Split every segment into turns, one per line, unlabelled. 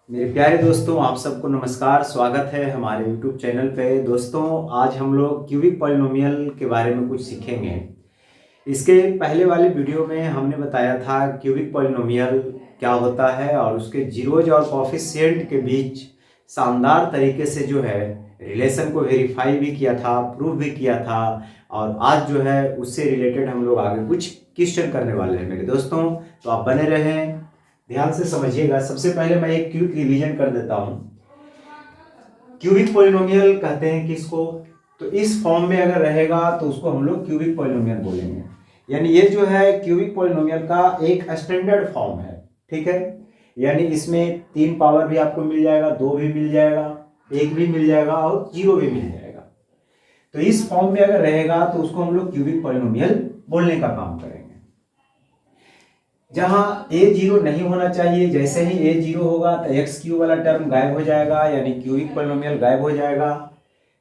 मेरे प्यारे दोस्तों, आप सबको नमस्कार। स्वागत है हमारे YouTube चैनल पे। दोस्तों, आज हम लोग क्यूबिक पॉलिनोमियल के बारे में कुछ सीखेंगे। इसके पहले वाले वीडियो में हमने बताया था क्यूबिक पॉलिनोमियल क्या होता है और उसके जीरोज और कोफिशिएंट के बीच शानदार तरीके से जो है रिलेशन को वेरीफाई भी किया था, प्रूव भी किया था। और आज जो है उससे रिलेटेड हम लोग आगे कुछ क्वेश्चन करने वाले हैं मेरे दोस्तों। तो आप बने रहें, ध्यान से समझिएगा। सबसे पहले मैं एक क्विक रिवीजन कर देता हूं। क्यूबिक पॉलिनोमियल कहते हैं किसको? तो इस फॉर्म में अगर रहेगा तो उसको हम लोग क्यूबिक पॉलिनोमियल बोलेंगे। यानी ये जो है क्यूबिक पॉलिनोमियल का एक स्टैंडर्ड फॉर्म है, ठीक है। यानी इसमें 3 पावर भी आपको मिल जाएगा, 2 भी मिल जाएगा, 1 भी मिल जाएगा और 0 भी मिल जाएगा। तो इस फॉर्म में अगर रहेगा तो उसको हम लोग क्यूबिक पॉलिनोमियल बोलने का काम करेंगे। जहां a0 नहीं होना चाहिए, जैसे ही a0 होगा तो एक्स क्यू वाला टर्म गायब हो जाएगा, यानी क्यूबिक पॉलिनोमियल गायब हो जाएगा।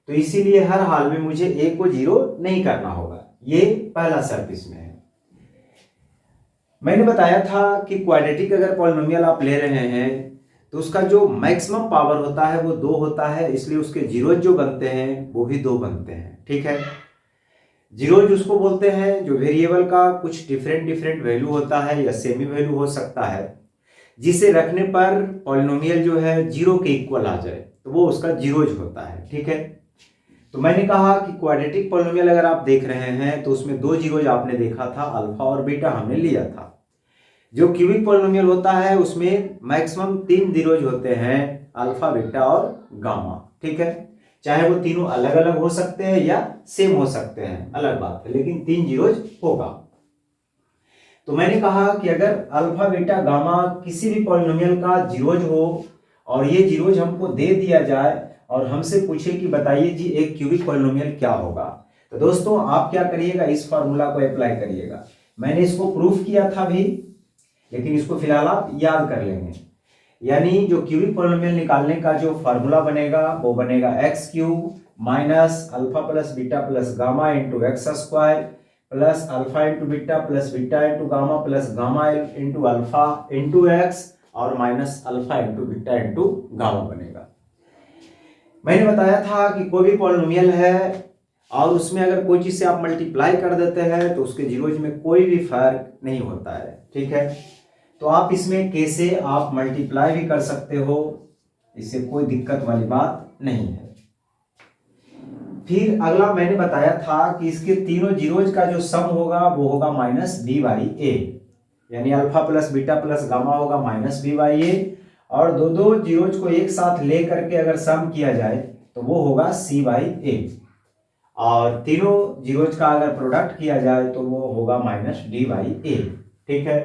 तो इसीलिए हर हाल में मुझे a को 0 नहीं करना होगा। ये पहला शर्त इसमें है। मैंने बताया था कि क्वाड्रेटिक अगर पॉलिनोमियल आप ले रहे हैं तो उसका जो मैक्सिमम पावर होता है वो 2 होता है, इसलिए उसके जीरो जो बनते हैं वो भी 2 बनते हैं, ठीक है। जीरोज उसको बोलते हैं जो वेरिएबल का कुछ डिफरेंट वैल्यू होता है या सेमी वैल्यू हो सकता है, जिसे रखने पर पॉलिनोमियल जो है 0 के इक्वल आ जाए, तो वो उसका जीरोज होता है, ठीक है। तो मैंने कहा कि क्वाड्रेटिक पॉलिनोमियल अगर आप देख रहे हैं तो उसमें 2 जीरोज आपने देखा था, अल्फा और बीटा हमने लिया था। जो क्यूबिक पॉलिनोमियल होता है उसमें मैक्सिमम 3 जीरोज होते हैं, अल्फा, बीटा और गामा, ठीक है। चाहे वो तीनों अलग अलग हो सकते हैं या सेम हो सकते हैं, अलग बात है, लेकिन 3 जीरोज होगा। तो मैंने कहा कि अगर अल्फा, बीटा, गामा किसी भी पॉलिनोमियल का जीरोज हो और ये जीरोज हमको दे दिया जाए और हमसे पूछे कि बताइए जी एक क्यूबिक पॉलिनोमियल क्या होगा, तो दोस्तों आप क्या करिएगा, इस फॉर्मूला को अप्लाई करिएगा। मैंने इसको प्रूफ किया था भी, लेकिन इसको फिलहाल आप याद कर लेंगे। यानी जो क्यूबिक पॉलिनोमियल निकालने का जो फार्मूला बनेगा वो बनेगा x cube minus alpha plus beta plus gamma into x square plus alpha into beta into gamma into alpha into x और minus alpha into beta into gamma बनेगा। मैंने बताया था कि कोई भी पॉलिनोमियल है और उसमें अगर कोई चीज से आप मल्टीप्लाई कर देते हैं तो उसके जीरोज में कोई भी फर्क नहीं होता है, ठीक है। तो आप इसमें कैसे आप मल्टीप्लाई भी कर सकते हो, इससे कोई दिक्कत वाली बात नहीं है। फिर अगला मैंने बताया था कि इसके तीनों जीरोज का जो सम होगा वो होगा माइनस बी बाई ए, यानी alpha plus beta plus gamma होगा माइनस बी बाई ए, और दो जीरोज को एक साथ ले करके अगर सम किया जाए तो वो होगा सी बाई ए, और तीनों जीरोज का अगर प्रोडक्ट किया जाए तो वो होगा माइनस डी बाई ए, ठीक है।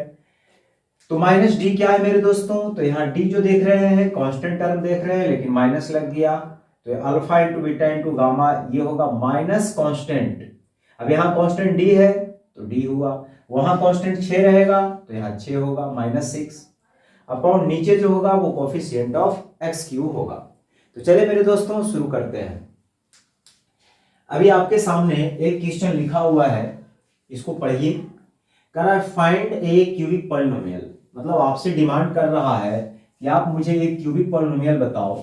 तो माइनस डी क्या है मेरे दोस्तों? तो यहाँ डी जो देख रहे हैं कांस्टेंट टर्म देख रहे हैं, लेकिन माइनस लग गया, तो alpha into beta into gamma ये होगा माइनस कांस्टेंट। अब यहाँ कांस्टेंट डी है तो डी हुआ, वहां कांस्टेंट 6 रहेगा तो यहाँ 6 होगा माइनस 6 अपॉन नीचे जो होगा वो कोफिशिएंट ऑफ एक्स क्यूब होगा। तो चलिए मेरे दोस्तों शुरू करते हैं। अभी आपके सामने एक क्वेश्चन लिखा हुआ है, इसको पढ़िए। कह रहा है फाइंड ए क्यूबिक पॉलिनोमियल, मतलब आपसे डिमांड कर रहा है कि आप मुझे एक क्यूबिक पॉलिनोमियल बताओ,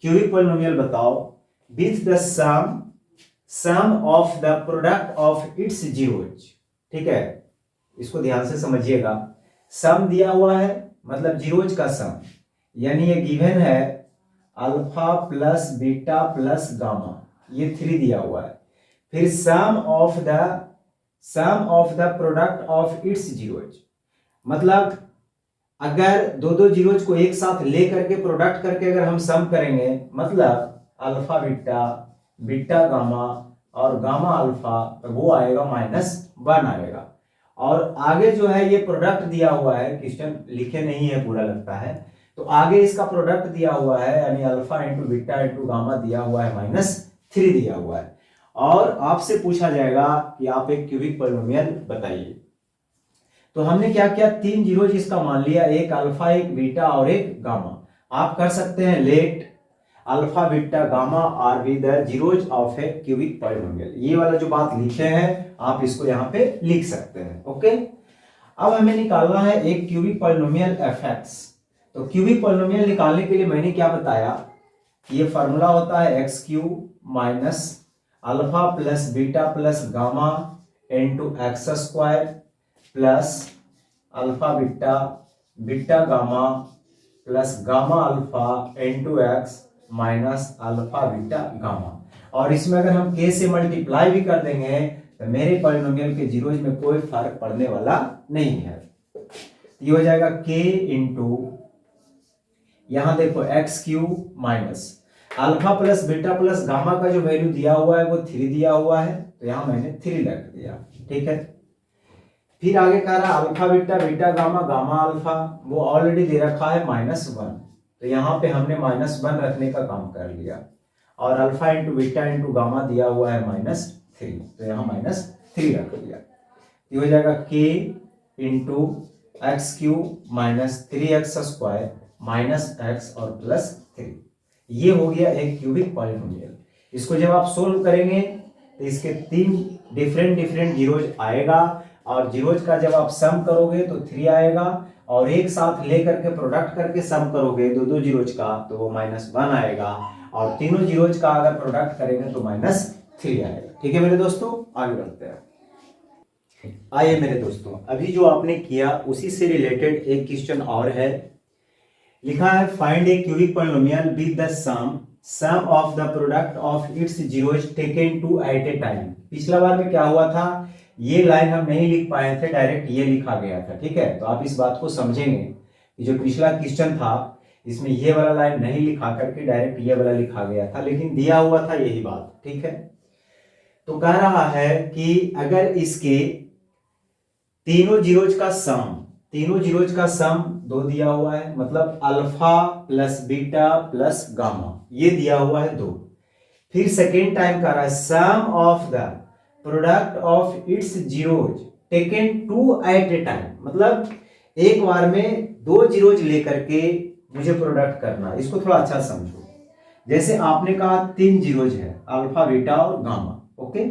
क्यूबिक पॉलिनोमियल बताओ with the sum of the product of its zeros, ठीक है। इसको ध्यान से समझिएगा। सम दिया हुआ है मतलब जीरोज का सम, यानी ये गिवन है alpha plus beta plus gamma, ये 3 दिया हुआ है। फिर sum of the product of its zeros, मतलब अगर दो जीरोज को एक साथ ले करके प्रोडक्ट करके अगर हम सम करेंगे, मतलब अल्फा बीटा, बीटा गामा और गामा अल्फा, तो वो आएगा -1 आएगा। और आगे जो है ये प्रोडक्ट दिया हुआ है, क्वेश्चन लिखे नहीं है पूरा लगता है, तो आगे इसका प्रोडक्ट दिया हुआ है, यानी alpha into beta into gamma दिया हुआ है, -3 दिया हुआ है। और आपसे पूछा जाएगा कि आप एक क्यूबिक पॉलिनोमियल बताइए। तो हमने क्या किया, 3 जीरोज इसका मान लिया, एक अल्फा, एक बीटा और एक गामा। आप कर सकते हैं let alpha beta gamma R be the zeros of A cubic polynomial, ये वाला जो बात लिखे हैं आप इसको यहाँ पे लिख सकते हैं, ओके। अब हमें निकालना है एक क्यूबिक पॉलिनोमियल एफ एक्स। तो क्यूबिक पॉलिनोमियल निकालने के लिए मैंने क्या बताया, ये फार्मूला होता है x cube minus alpha plus beta plus gamma into x square plus alpha beta beta gamma plus gamma alpha into x minus alpha beta gamma. और इसमें अगर हम k से मल्टीप्लाई भी कर देंगे तो मेरे पॉलिनोमियल के जीरोज में कोई फर्क पड़ने वाला नहीं है। ये हो जाएगा k इंटू, यहां देखो x cube minus alpha plus beta plus gamma का जो वैल्यू दिया हुआ है वो 3 दिया हुआ है, तो यहां मैंने 3 रख दिया। ठीक है, फिर आगे कह रहा है alpha beta beta gamma gamma alpha, वो ऑलरेडी दे रखा है -1, तो यहाँ पे हमने -1 रखने का काम कर लिया। और alpha into beta into gamma दिया हुआ है -3, तो यहाँ -3 रख दिया। ये हो जाएगा k into x cube minus 3x square minus x और प्लस 3। ये हो गया एक क्यूबिक पॉलिनोमियल। इसको जब आप सोल्व करेंगे तो इसके 3 डिफरेंट जीरोज आएगा, और जीरोज का जब आप सम करोगे तो 3 आएगा, और एक साथ लेकर के प्रोडक्ट करके सम करोगे दो जीरोज का तो वो -1 आएगा, और तीनों जीरोज का अगर प्रोडक्ट करेंगे तो -3 आएगा। ठीक है मेरे दोस्तों, आगे बढ़ते हैं। आइए मेरे दोस्तों, अभी जो आपने किया उसी से रिलेटेड एक क्वेश्चन और है। लिखा है find a cubic polynomial with the sum of the product of its zeros taken two at a time. पिछला बार में क्या हुआ था, ये लाइन हम नहीं लिख पाए थे, डायरेक्ट ये लिखा गया था। ठीक है, तो आप इस बात को समझेंगे कि जो पिछला क्वेश्चन था इसमें ये वाला लाइन नहीं लिखा करके डायरेक्ट ये वाला लिखा गया था, लेकिन दिया हुआ था यही बात। ठीक है, तो कह रहा है कि अगर इसके तीनों जीरोज का सम 2 दिया हुआ है, मतलब alpha plus beta plus gamma, ये दिया हुआ है 2। फिर सेकेंड टाइम कह रहा है sum of the product of its zeros taken two at a time, मतलब एक बार में 2 जीरोज लेकर के मुझे प्रोडक्ट करना। इसको थोड़ा अच्छा समझो। जैसे आपने कहा 3 जीरोज है, अल्फा बीटा और गामा, ओके,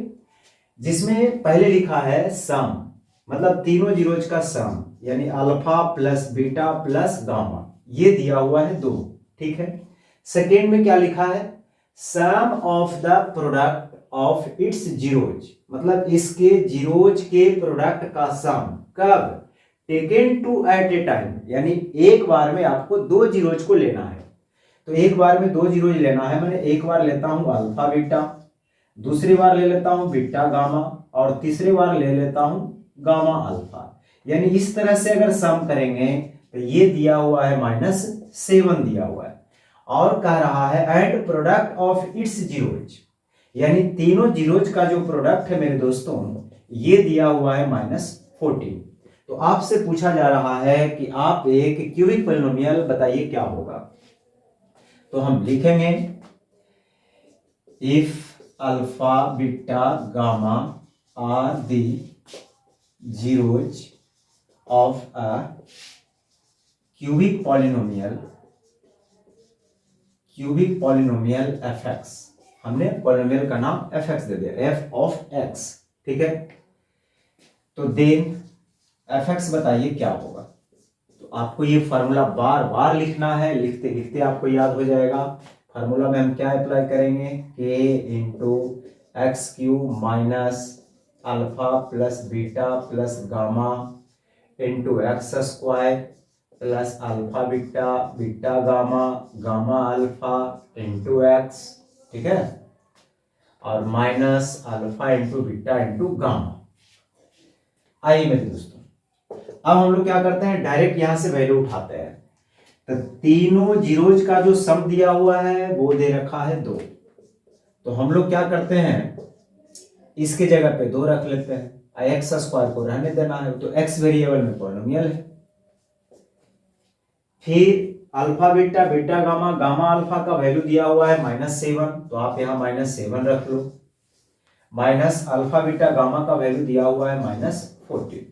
जिसमें पहले लिखा है सम, मतलब तीनों जीरोज का सम, यानी alpha plus beta plus gamma, ये दिया हुआ है 2। ठीक है, सेकेंड में क्या लिखा है, sum of the product of its zeros, मतलब इसके जीरोज के प्रोडक्ट का सम, कब, taken two at a time, यानी एक बार में आपको 2 जीरोज को लेना है। तो एक बार में 2 जीरोज लेना है, मैंने एक बार लेता हूं अल्फा बीटा, दूसरी बार ले लेता हूं बीटा गामा, और तीसरी बार ले लेता हूं गामा अल्फा। यानी इस तरह से अगर सम करेंगे तो ये दिया हुआ है -7 दिया हुआ है, और कह रहा है and product of its zeros, यानी तीनों जीरोज का जो प्रोडक्ट है मेरे दोस्तों ये दिया हुआ है -14। तो आपसे पूछा जा रहा है कि आप एक क्यूबिक पॉलिनोमियल बताइए क्या होगा। तो हम लिखेंगे if alpha beta gamma are the zeros of a cubic polynomial f x, हमने पॉलिनोमियल का नाम एफ एक्स दे दिया, एफ ऑफ एक्स। ठीक है, तो देन एफ एक्स बताइए क्या होगा। तो आपको ये फार्मूला बार बार लिखना है, लिखते लिखते आपको याद हो जाएगा। फार्मूला में हम क्या अप्लाई करेंगे, के into x cube minus alpha plus beta plus gamma into x square plus alpha beta beta gamma gamma alpha into x. ठीक है, और minus alpha into beta into gamma. आइए मेरे दोस्तों, अब हम लोग क्या करते हैं, डायरेक्ट यहां से वैल्यू उठाते हैं। तो तीनों जीरोज का जो सम दिया हुआ है वो दे रखा है 2, तो हम लोग क्या करते हैं, इसके जगह पे 2 रख लेते हैं, एक्स स्क्वायर को रहने देना है, तो एक्स वेरिएबल में पॉलिनोमियल है। फिर alpha beta beta gamma gamma alpha का वैल्यू दिया हुआ है -7, तो आप यहाँ -7 रख लो, माइनस अल्फा बीटा गामा का वैल्यू दिया हुआ है -14।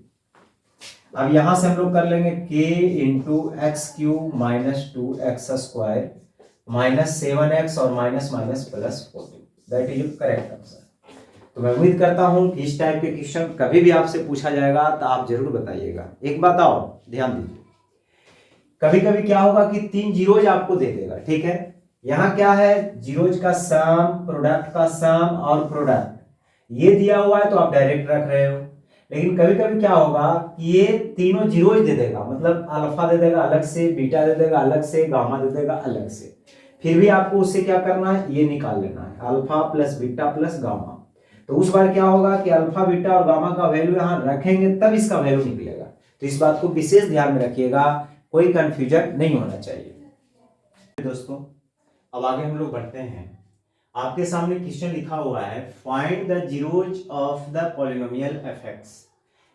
अब यहां से हम लोग कर लेंगे k into x cube minus 2x square minus 7x और minus minus plus 14, that is correct answer. तो मैं उम्मीद करता हूं कि इस टाइप के क्वेश्चन कभी भी आपसे पूछा जाएगा तो आप जरूर बताइएगा। एक बात और ध्यान दीजिए, कभी कभी क्या होगा कि 3 जीरोज आपको दे देगा, ठीक है। यहाँ क्या है, जीरोज का सम, प्रोडक्ट का सम और प्रोडक्ट ये दिया हुआ है तो आप डायरेक्ट रख रहे हो। लेकिन कभी कभी क्या होगा कि ये तीनों जीरोज दे देगा, मतलब अल्फा दे देगा अलग से, बीटा दे देगा अलग से, गामा दे देगा अलग से। फिर भी आपको उससे क्या करना है, ये निकाल लेना है, alpha plus beta plus gamma. तो उस बार क्या होगा कि अल्फा बीटा और गामा का वैल्यू यहां रखेंगे तब इसका वैल्यू निकलेगा। तो इस बात को विशेष ध्यान में रखिएगा, कोई कंफ्यूजन नहीं होना चाहिए। दोस्तों अब आगे हम लोग बढ़ते हैं। आपके सामने क्वेश्चन लिखा हुआ है, find the zeros of the polynomial F,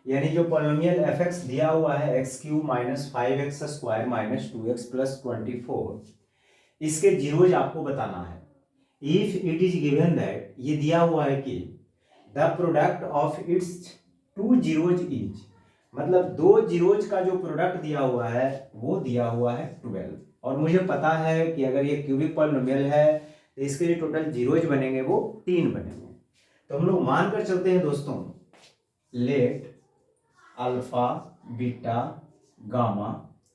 यानी जो पॉलिनोमियल एफ दिया हुआ है x cube minus 5x square minus 2x plus 24, इसके जीरोज आपको बताना है। If it is given that, ये दिया हुआ है कि the product of it's 2 zeros is, मतलब 2 जीरोज का जो प्रोडक्ट दिया हुआ है वो दिया हुआ है 12, और मुझे पता है कि अगर ये क्यूबिक पॉलिनोमियल है तो इसके जो टोटल जीरोज बनेंगे वो 3 बनेंगे। तो हम लोग मान कर चलते हैं दोस्तों, लेट अल्फा बीटा गामा,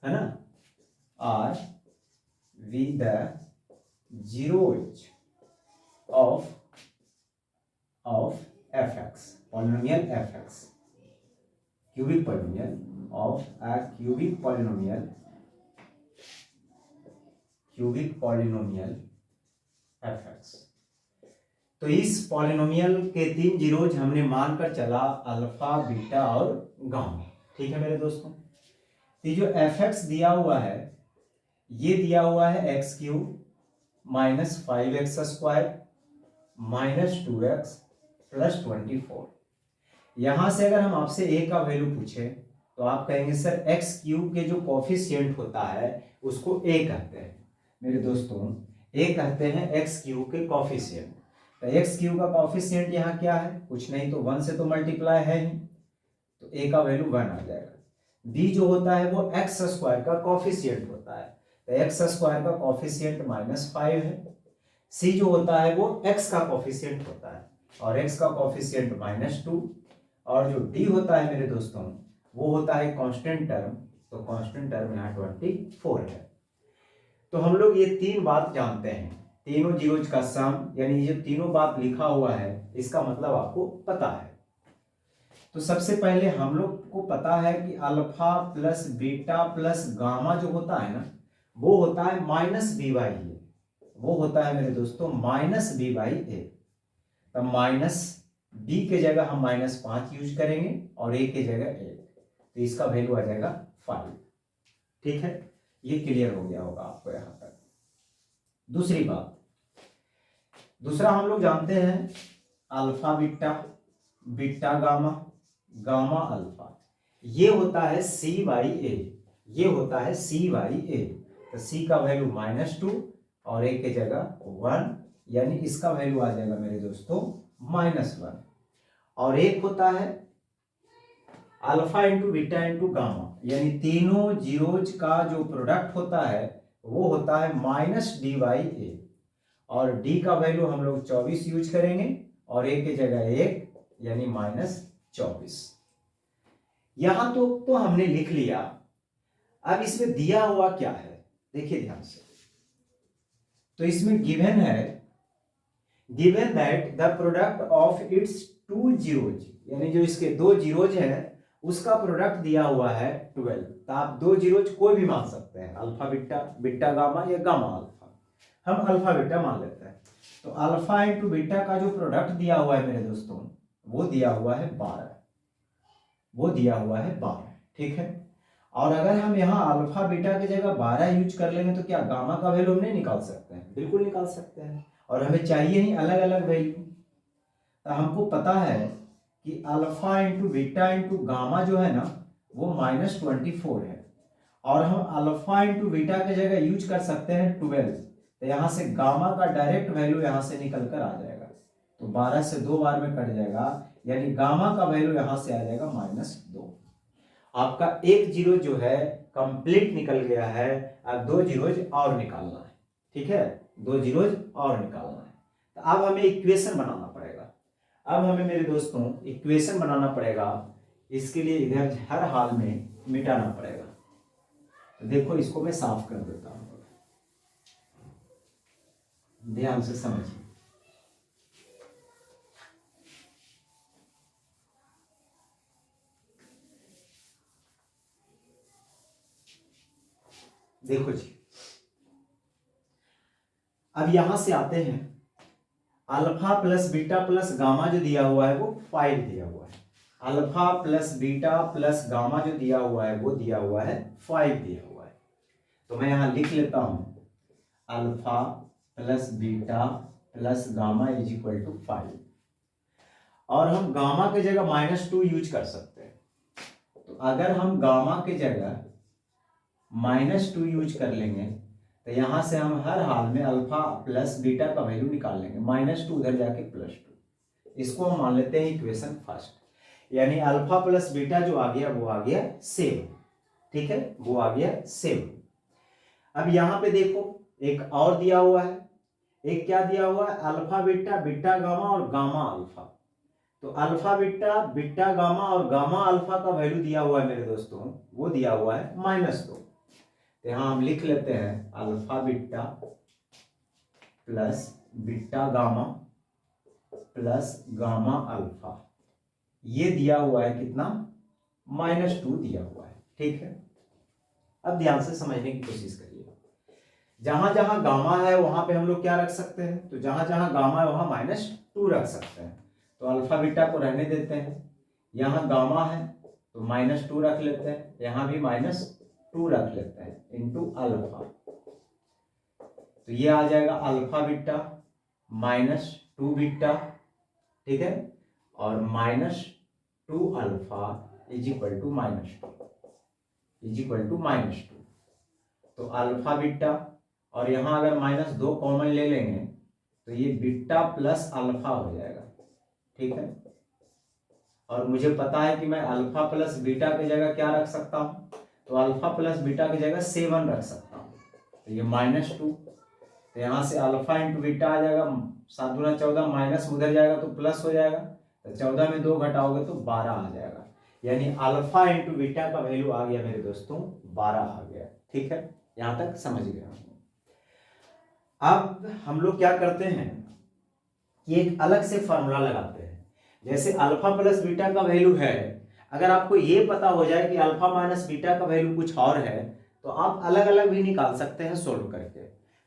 है ना, are we the zeros of fx, polynomial fx, cubic polynomial of a cubic polynomial fx। तो इस पॉलिनोमियल के 3 जीरोज हमने मानकर चला अल्फा बीटा और गामा, ठीक है मेरे दोस्तों। तो जो fx दिया हुआ है ये दिया हुआ है x cube minus 5x square minus 2x plus 24। यहां से अगर हम आपसे a का वैल्यू पूछे तो आप कहेंगे सर एक्स क्यूब के जो कोफिशिएंट होता है उसको a कहते हैं। मेरे दोस्तों a कहते हैं एक्स क्यूब के कोफिशिएंट। तो एक्स क्यूब का कोफिशिएंट यहाँ क्या है, कुछ नहीं तो 1 से तो मल्टीप्लाई है ही, तो a का वैल्यू 1 आ जाएगा। b जो होता है वो एक्स स्क्वायर का कोफिशिएंट होता है, तो एक्स स्क्वायर का कोफिशिएंट -5 है। c जो होता है वो x का कोफिशिएंट होता है और x का कोफिशिएंट -2, और जो d होता है मेरे दोस्तों वो होता है कांस्टेंट टर्म, तो कांस्टेंट टर्म यहाँ 24 है। तो हम लोग ये 3 बात जानते हैं, तीनों जीरोज का सम, यानी ये तीनों बात लिखा हुआ है इसका मतलब आपको पता है। तो सबसे पहले हम लोग को पता है कि alpha plus beta plus gamma जो होता है ना वो होता है -b/a, वो होता है मेरे दोस्तों -b/a। तब माइनस b के जगह हम -5 यूज करेंगे और a के जगह 1, तो इसका वैल्यू आ जाएगा 5, ठीक है। ये क्लियर हो गया होगा आपको यहां तक। दूसरी बात, दूसरा हम लोग जानते हैं alpha beta, beta gamma, gamma alpha, ये होता है c/a, ये होता है c/a। तो c का वैल्यू -2 और a के जगह 1, यानी इसका वैल्यू आ जाएगा मेरे दोस्तों -1। और एक होता है alpha into beta into gamma, यानी तीनों जीरोज का जो प्रोडक्ट होता है वो होता है -d/a, और d का वैल्यू हम लोग 24 यूज करेंगे और a के जगह 1, यानी -24। यहां तो हमने लिख लिया। अब इसमें दिया हुआ क्या है देखिए ध्यान से। तो इसमें गिवन है, given that the product of it's 2 zeros, यानी जो इसके 2 जीरोज हैं उसका प्रोडक्ट दिया हुआ है 12। तो आप 2 जीरोज कोई भी मान सकते हैं, अल्फा बीटा, बीटा गामा या गामा अल्फा, हम अल्फा बीटा मान लेते हैं। तो अल्फा इंटू बीटा का जो प्रोडक्ट दिया हुआ है मेरे दोस्तों वो दिया हुआ है 12, वो दिया हुआ है 12, ठीक है। और अगर हम यहाँ अल्फा बीटा की जगह 12 यूज कर लेंगे तो क्या गामा का वैल्यू हम नहीं निकाल सकते हैं? बिल्कुल निकाल सकते हैं, और हमें चाहिए ही अलग अलग वैल्यू। तो हमको पता है कि alpha into beta into gamma जो है ना वो -24 है, और हम अल्फा इंटू बीटा की जगह यूज कर सकते हैं 12। तो यहाँ से गामा का डायरेक्ट वैल्यू यहाँ से निकल कर आ जाएगा, तो 12 से 2 बार में कट जाएगा, यानी गामा का वैल्यू यहाँ से आ जाएगा -2। आपका एक जीरो जो है कंप्लीट निकल गया है। अब 2 जीरोज और निकालना है, ठीक है, 2 जीरोज और निकालना है। तो अब हमें इक्वेशन बनाना पड़ेगा। अब हमें मेरे दोस्तों इक्वेशन बनाना पड़ेगा, इसके लिए इधर हर हाल में मिटाना पड़ेगा। तो देखो इसको मैं साफ कर देता हूं, ध्यान से समझिए। देखो जी, अब यहां से आते हैं, alpha plus beta plus gamma जो दिया हुआ है वो 5 दिया हुआ है। Alpha plus beta plus gamma जो दिया हुआ है वो दिया हुआ है 5 दिया हुआ है। तो मैं यहां लिख लेता हूं alpha plus beta plus gamma is equal to 5। और हम गामा के जगह -2 यूज कर सकते हैं। तो अगर हम गामा के जगह -2 यूज कर लेंगे तो यहां से हम हर हाल में अल्फा प्लस बीटा का वैल्यू निकाल लेंगे, -2 उधर जाके +2। इसको हम मान लेते हैं इक्वेशन फर्स्ट, यानी अल्फा प्लस बीटा जो आ गया वो आ गया 7। ठीक है, वो आ गया 7। अब यहां पे देखो एक और दिया हुआ है, एक क्या दिया हुआ है, अल्फा बीटा बीटा गामा और गामा अल्फा। तो अल्फा बीटा बीटा गामा और गामा अल्फा का वैल्यू दिया हुआ है मेरे दोस्तों, वो दिया हुआ है -2। तो यहां हम लिख लेते हैं alpha beta plus beta gamma plus gamma alpha, ये दिया हुआ है कितना, -2 दिया हुआ है। ठीक है, अब ध्यान से समझने की कोशिश करिए। जहां जहां गामा है वहां पे हम लोग क्या रख सकते हैं, तो जहां जहां गामा है वहां -2 रख सकते हैं। तो अल्फा बीटा को रहने देते हैं, यहाँ गामा है तो -2 रख लेते हैं, यहाँ भी -2 रख लेते हैं इंटू अल्फा। तो ये आ जाएगा अल्फा बीटा -2 बीटा, ठीक है, और -2 अल्फा इज इक्वल टू -2। तो अल्फा बीटा और यहां अगर -2 कॉमन ले लेंगे तो ये बीटा प्लस अल्फा हो जाएगा। ठीक है, और मुझे पता है कि मैं अल्फा प्लस बीटा की जगह क्या रख सकता हूं, तो अल्फा प्लस बीटा की जगह 7 रख सकता हूं। तो ये -2, तो यहां से अल्फा इंटू बीटा आ जाएगा, 7 दूना 14, माइनस उधर जाएगा तो प्लस हो जाएगा, तो 14 में 2 घटाओगे तो 12 आ जाएगा। यानी अल्फा इंटू बीटा का वैल्यू आ गया मेरे दोस्तों 12 आ गया। ठीक है, यहां तक समझ गया। अब हम लोग क्या करते हैं कि एक अलग से फॉर्मूला लगाते हैं। जैसे अल्फा प्लस बीटा का वैल्यू है, अगर आपको ये पता हो जाए कि अल्फा माइनस बीटा का वैल्यू कुछ और है तो आप अलग अलग भी निकाल सकते हैं सोल्व करके।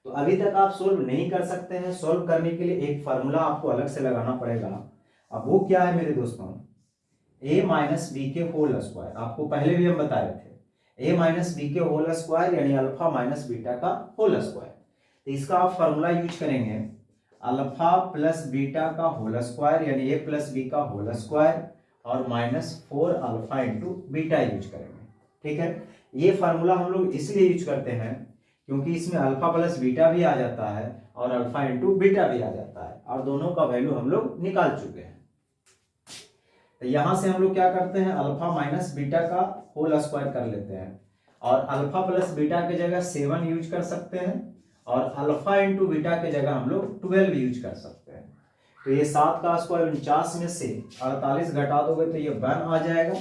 तो अभी तक आप सोल्व नहीं कर सकते हैं, सोल्व करने के लिए एक फॉर्मूला आपको अलग से लगाना पड़ेगा। अब वो क्या है मेरे दोस्तों, a माइनस बी के होल स्क्वायर। आपको पहले भी हम बताए थे a माइनस बी के होल स्क्वायर यानी अल्फा माइनस बीटा का होल स्क्वायर। तो इसका आप फॉर्मूला यूज करेंगे अल्फा प्लस बीटा का होल स्क्वायर यानी a प्लस बी का होल स्क्वायर और -4 अल्फा इंटू बीटा यूज करेंगे। ठीक है, ये फार्मूला हम लोग इसलिए यूज करते हैं क्योंकि इसमें अल्फा प्लस बीटा भी आ जाता है और अल्फा इंटू बीटा भी आ जाता है और दोनों का वैल्यू हम लोग निकाल चुके हैं। तो यहां से हम लोग क्या करते हैं, अल्फा माइनस बीटा का होल स्क्वायर कर लेते हैं और अल्फा प्लस बीटा की जगह 7 यूज कर सकते हैं और अल्फा इंटू बीटा की जगह हम लोग 12 यूज कर सकते हैं। तो ये 7 का स्क्वायर 49 में से 48 घटा दोगे तो ये 1 आ जाएगा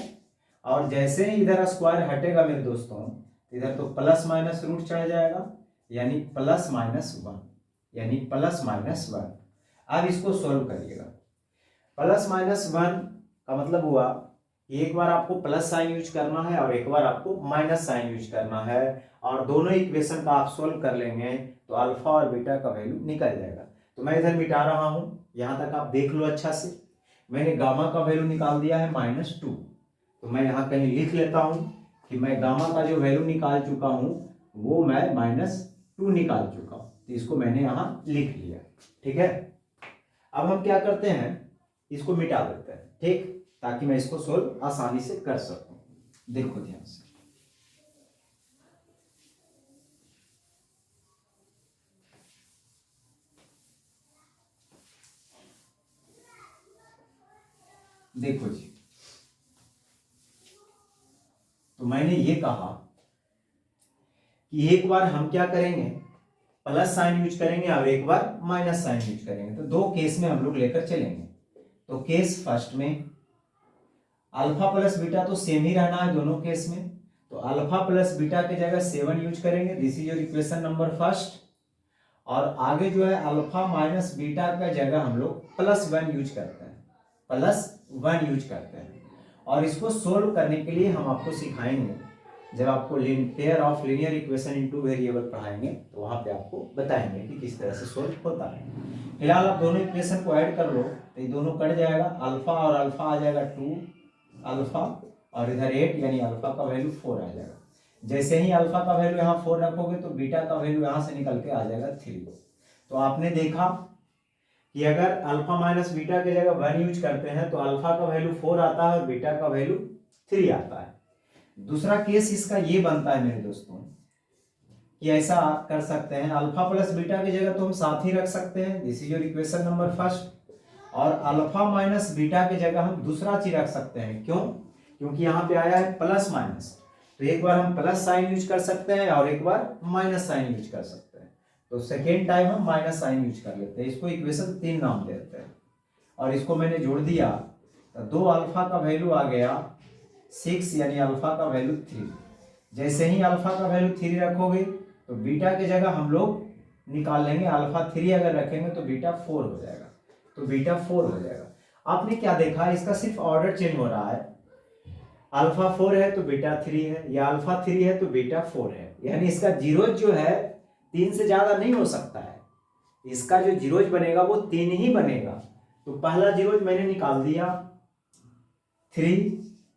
और जैसे ही इधर स्क्वायर हटेगा मेरे दोस्तों इधर तो प्लस माइनस रूट चढ़ जाएगा यानी +-1 यानी +-1। अब इसको सॉल्व करिएगा। +-1 का मतलब हुआ कि एक बार आपको प्लस साइन यूज करना है और एक बार आपको माइनस साइन यूज करना है और दोनों इक्वेशन का आप सोल्व कर लेंगे तो अल्फा और बीटा का वैल्यू निकल जाएगा। तो मैं इधर मिटा रहा हूं, यहां तक आप देख लो अच्छा से। मैंने गामा का वैल्यू निकाल दिया है -2, तो मैं यहां कहीं लिख लेता हूं कि मैं गामा का जो वैल्यू निकाल चुका हूं वो मैं -2 निकाल चुका हूं, तो इसको मैंने यहां लिख लिया। ठीक है, अब हम क्या करते हैं, इसको मिटा देते हैं, ठीक, ताकि मैं इसको सोल्व आसानी से कर सकूं। देखो ध्यान से, देखो जी, तो मैंने ये कहा कि एक बार हम क्या करेंगे, प्लस साइन यूज करेंगे और एक बार माइनस साइन यूज करेंगे। तो दो केस में हम लोग लेकर चलेंगे। तो केस फर्स्ट में अल्फा प्लस बीटा तो सेम ही रहना है दोनों केस में, तो अल्फा प्लस बीटा की जगह 7 यूज करेंगे, this is your equation number first. और आगे जो है अल्फा माइनस बीटा का जगह हम लोग +1 यूज करते हैं, +1 यूज करते हैं। और इसको सोल्व करने के लिए हम आपको सिखाएंगे, जब आपको pair of linear equation into variable पढ़ाएंगे तो वहां पे आपको बताएंगे कि किस तरह से सोल्व होता है। फिलहाल आप दोनों इक्वेशन को ऐड कर लो तो ये दोनों कट जाएगा, अल्फा और अल्फा आ जाएगा 2 अल्फा, और इधर 8 यानी अल्फा का वैल्यू 4 आ जाएगा। जैसे ही अल्फा का वैल्यू यहाँ 4 रखोगे तो बीटा का वैल्यू यहाँ से निकल के आ जाएगा 3। तो आपने देखा कि अगर अल्फा माइनस बीटा की जगह 1 यूज करते हैं तो अल्फा का वैल्यू 4 आता है और बीटा का वैल्यू 3 आता है। दूसरा केस इसका ये बनता है मेरे दोस्तों कि ऐसा आप कर सकते हैं, अल्फा प्लस बीटा की जगह तो हम साथ ही रख सकते हैं, this is your equation number first. और अल्फा माइनस बीटा की जगह हम दूसरा चीज रख सकते हैं, क्यों? क्योंकि यहाँ पे आया है प्लस माइनस, तो एक बार हम प्लस साइन यूज कर सकते हैं और एक बार माइनस साइन यूज कर सकते हैं। तो सेकेंड टाइम हम माइनस साइन यूज कर लेते हैं, इसको इक्वेशन 3 नाम देते हैं। और इसको मैंने जोड़ दिया तो 2 अल्फा का वैल्यू आ गया 6 यानी अल्फा का वैल्यू 3। जैसे ही अल्फा का वैल्यू 3 रखोगे तो बीटा की जगह हम लोग निकाल लेंगे, अल्फा 3 अगर रखेंगे तो बीटा 4 हो जाएगा, तो बीटा 4 हो जाएगा। आपने क्या देखा, इसका सिर्फ ऑर्डर चेंज हो रहा है, अल्फा 4 है तो बीटा 3 है, या अल्फा 3 है तो बीटा 4 है, यानी इसका जीरोज जो है 3 से ज्यादा नहीं हो सकता है। इसका जो जीरोज बनेगा वो 3 ही बनेगा। तो पहला जीरोज मैंने निकाल दिया 3,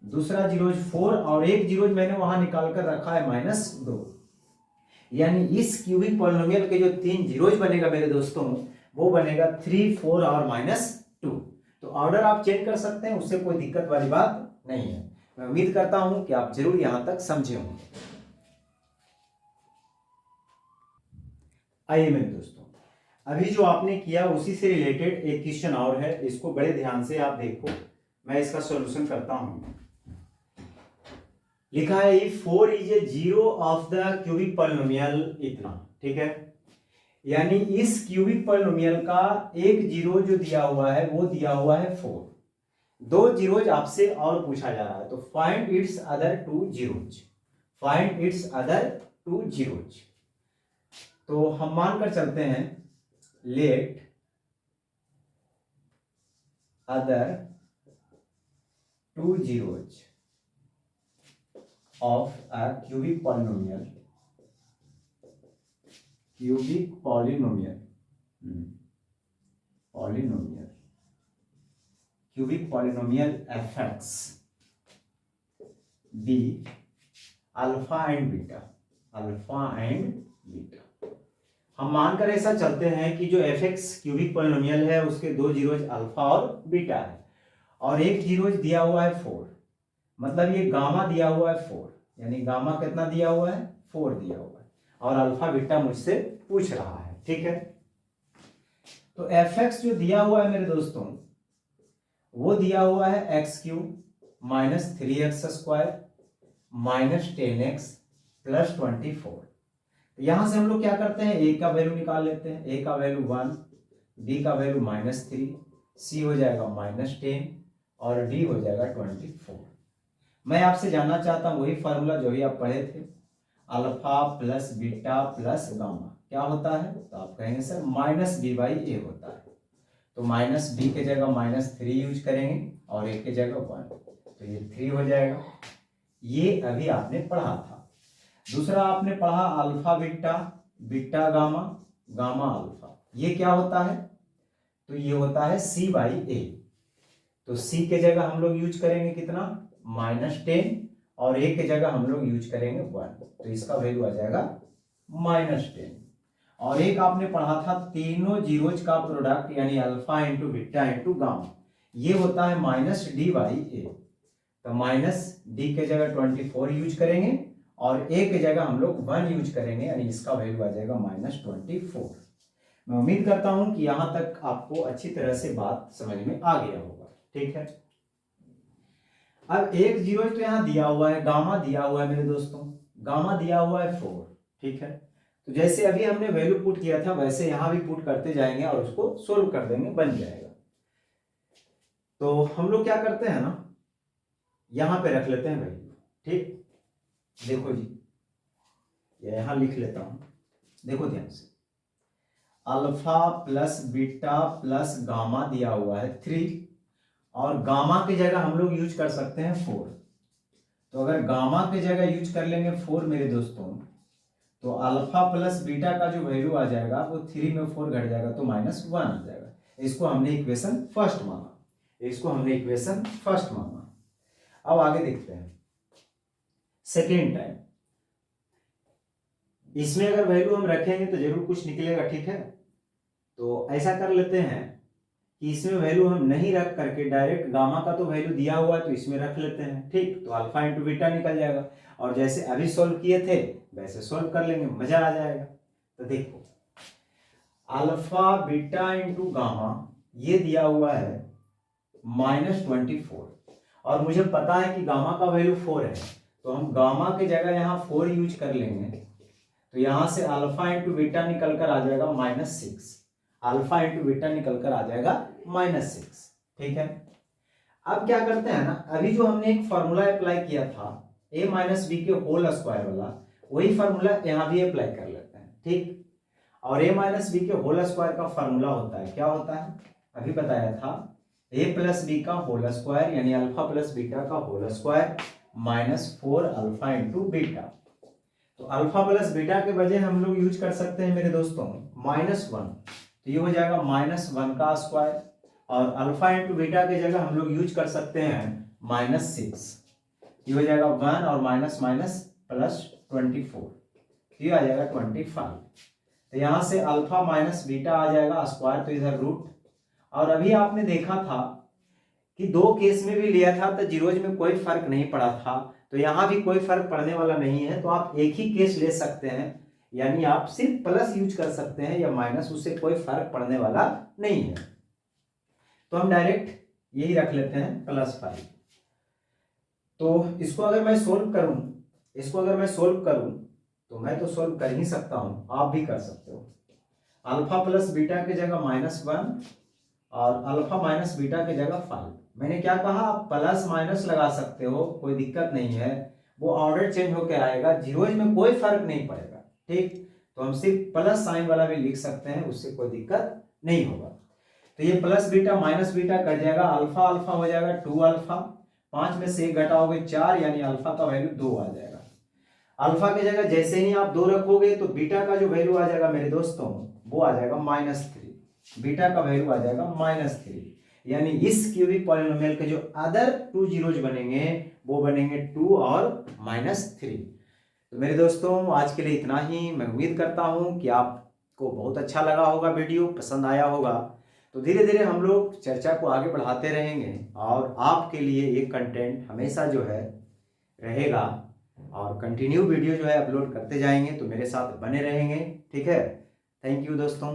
दूसरा जीरोज 4 और एक जीरोज मैंने वहां निकाल कर रखा है -2। यानी इस क्यूबिक पॉलिनोमियल के जो 3 जीरोज बनेगा मेरे दोस्तों वो बनेगा 3, 4 और -2। तो ऑर्डर आप चेंज कर सकते हैं, उससे कोई दिक्कत वाली बात नहीं है। मैं उम्मीद करता हूं कि आप जरूर यहां तक समझे होंगे। आइए मेरे दोस्तों, अभी जो आपने किया उसी से रिलेटेड एक क्वेश्चन और है, इसको बड़े ध्यान से आप देखो, मैं इसका सॉल्यूशन करता हूं। लिखा है if 4 is a zero of the cubic polynomial इतना, ठीक है, यानी इस क्यूबिक पॉलिनोमियल का एक जीरो जो दिया हुआ है वो दिया हुआ है 4। 2 जीरोज आपसे और पूछा जा रहा है, तो find its other 2 zeros, find its other 2 zeros. तो हम मानकर चलते हैं let other 2 zeros of a cubic polynomial cubic polynomial fx be alpha and beta, हम मानकर ऐसा चलते हैं कि जो fx क्यूबिक पॉलिनोमियल है उसके 2 जीरोज अल्फा और बीटा है और एक जीरोज दिया हुआ है 4, मतलब ये गामा दिया हुआ है 4, यानी गामा कितना दिया हुआ है 4 दिया हुआ है और अल्फा बीटा मुझसे पूछ रहा है, ठीक है। तो fx जो दिया हुआ है मेरे दोस्तों वो दिया हुआ है x³ -3x² -10x +24। यहां से हम लोग क्या करते हैं, a का वैल्यू निकाल लेते हैं, a का वैल्यू 1, b का वैल्यू -3, c हो जाएगा -10 और d हो जाएगा 24। मैं आपसे जानना चाहता हूं वही फार्मूला जो भी आप पढ़े थे, alpha plus beta plus gamma क्या होता है, तो आप कहेंगे सर -b/a होता है। तो -b के जगह -3 यूज करेंगे और a के जगह 1, तो ये 3 हो जाएगा। ये अभी आपने पढ़ा था। दूसरा आपने पढ़ा alpha beta, beta gamma, gamma alpha, ये क्या होता है, तो ये होता है c/a। तो c के जगह हम लोग यूज करेंगे कितना -10 और a के जगह हम लोग यूज करेंगे 1, तो इसका वैल्यू आ जाएगा -10। और एक आपने पढ़ा था तीनों जीरोज का प्रोडक्ट यानी alpha into beta into gamma, ये होता है -d/a। तो -d के जगह 24 यूज करेंगे और a के जगह हम लोग 1 यूज करेंगे, यानी इसका वैल्यू आ जाएगा -24। मैं उम्मीद करता हूं कि यहां तक आपको अच्छी तरह से बात समझ में आ गया होगा, ठीक है। अब एक जीरो तो यहां दिया हुआ है, गामा दिया हुआ है मेरे दोस्तों, गामा दिया हुआ है 4, ठीक है। तो जैसे अभी हमने वैल्यू पुट किया था वैसे यहां भी पुट करते जाएंगे और उसको सोल्व कर देंगे, बन जाएगा। तो हम लोग क्या करते हैं ना, यहां पे रख लेते हैं वैल्यू, ठीक। देखो जी, ये यहाँ लिख लेता हूँ, देखो ध्यान से, alpha plus beta plus gamma दिया हुआ है 3, और गामा की जगह हम लोग यूज कर सकते हैं 4। तो अगर गामा की जगह यूज कर लेंगे 4 मेरे दोस्तों, तो अल्फा प्लस बीटा का जो वैल्यू आ जाएगा वो 3 में 4 घट जाएगा तो -1 आ जाएगा। इसको हमने इक्वेशन फर्स्ट माना, इसको हमने इक्वेशन फर्स्ट माना। अब आगे देखते हैं सेकेंड टाइम। इसमें अगर वैल्यू हम रखेंगे तो जरूर कुछ निकलेगा, ठीक है। तो ऐसा कर लेते हैं कि इसमें वैल्यू हम नहीं रख करके डायरेक्ट गामा का तो वैल्यू दिया हुआ है तो इसमें रख लेते हैं, ठीक। तो अल्फा इंटू बीटा निकल जाएगा, और जैसे अभी सोल्व किए थे वैसे सोल्व कर लेंगे, मजा आ जाएगा। तो देखो अल्फा बीटा इंटू गामा ये दिया हुआ है -24, और मुझे पता है कि गामा का वैल्यू 4 है, तो हम गामा की जगह यहाँ 4 यूज कर लेंगे। तो यहां से अल्फा इंटू बीटा निकल कर आ जाएगा -6, अल्फा इंटू बीटा निकल कर आ जाएगा -6, ठीक है। अब क्या करते हैं ना, अभी जो हमने एक फॉर्मूला अप्लाई किया था a माइनस बी के होल स्क्वायर वाला, वही फॉर्मूला यहाँ भी अप्लाई कर लेते हैं, ठीक। और a माइनस बी के होल स्क्वायर का फॉर्मूला होता है, क्या होता है, अभी बताया था, a प्लस बी का होल स्क्वायर यानी अल्फा प्लस बीटा का whole square -4 alpha into beta. तो अल्फा प्लस बीटा के बजाय हम लोग यूज कर सकते हैं मेरे दोस्तों -1, तो ये हो जाएगा -1 का स्क्वायर, और अल्फा इंटू बीटा की जगह हम लोग यूज कर सकते हैं -6, ये हो जाएगा 1 और माइनस माइनस प्लस 24, ये आ जाएगा 25। तो यहां से अल्फा माइनस बीटा आ जाएगा स्क्वायर, तो इधर रूट। और अभी आपने देखा था कि दो केस में भी लिया था तो जीरोज में कोई फर्क नहीं पड़ा था, तो यहां भी कोई फर्क पड़ने वाला नहीं है, तो आप एक ही केस ले सकते हैं, यानी आप सिर्फ प्लस यूज कर सकते हैं या माइनस, उससे कोई फर्क पड़ने वाला नहीं है। तो हम डायरेक्ट यही रख लेते हैं +5। तो इसको अगर मैं सोल्व करूं, तो मैं तो सोल्व कर ही सकता हूं, आप भी कर सकते हो। अल्फा प्लस बीटा की जगह -1 और अल्फा माइनस बीटा की जगह 5। मैंने क्या कहा, आप प्लस माइनस लगा सकते हो, कोई दिक्कत नहीं है, वो ऑर्डर चेंज होकर आएगा, जीरोज में कोई फर्क नहीं पड़ेगा, ठीक। तो हम सिर्फ प्लस साइन वाला भी लिख सकते हैं, उससे कोई दिक्कत नहीं होगा। तो ये plus beta minus beta cut जाएगा, अल्फा अल्फा हो जाएगा 2 अल्फा, 5 में से 1 घटाओगे 4, यानी अल्फा का वैल्यू 2 आ जाएगा। अल्फा की जगह जैसे ही आप 2 रखोगे तो बीटा का जो वैल्यू आ जाएगा मेरे दोस्तों वो आ जाएगा -3, बीटा का वैल्यू आ जाएगा -3, यानी इस क्यूबिक पॉलिनोमियल के जो अदर 2 जीरोज बनेंगे वो बनेंगे 2 और -3। तो मेरे दोस्तों आज के लिए इतना ही। मैं उम्मीद करता हूं कि आपको बहुत अच्छा लगा होगा, वीडियो पसंद आया होगा। तो धीरे धीरे हम लोग चर्चा को आगे बढ़ाते रहेंगे और आपके लिए ये कंटेंट हमेशा जो है रहेगा, और कंटिन्यू वीडियो जो है अपलोड करते जाएंगे, तो मेरे साथ बने रहेंगे, ठीक है। थैंक यू दोस्तों।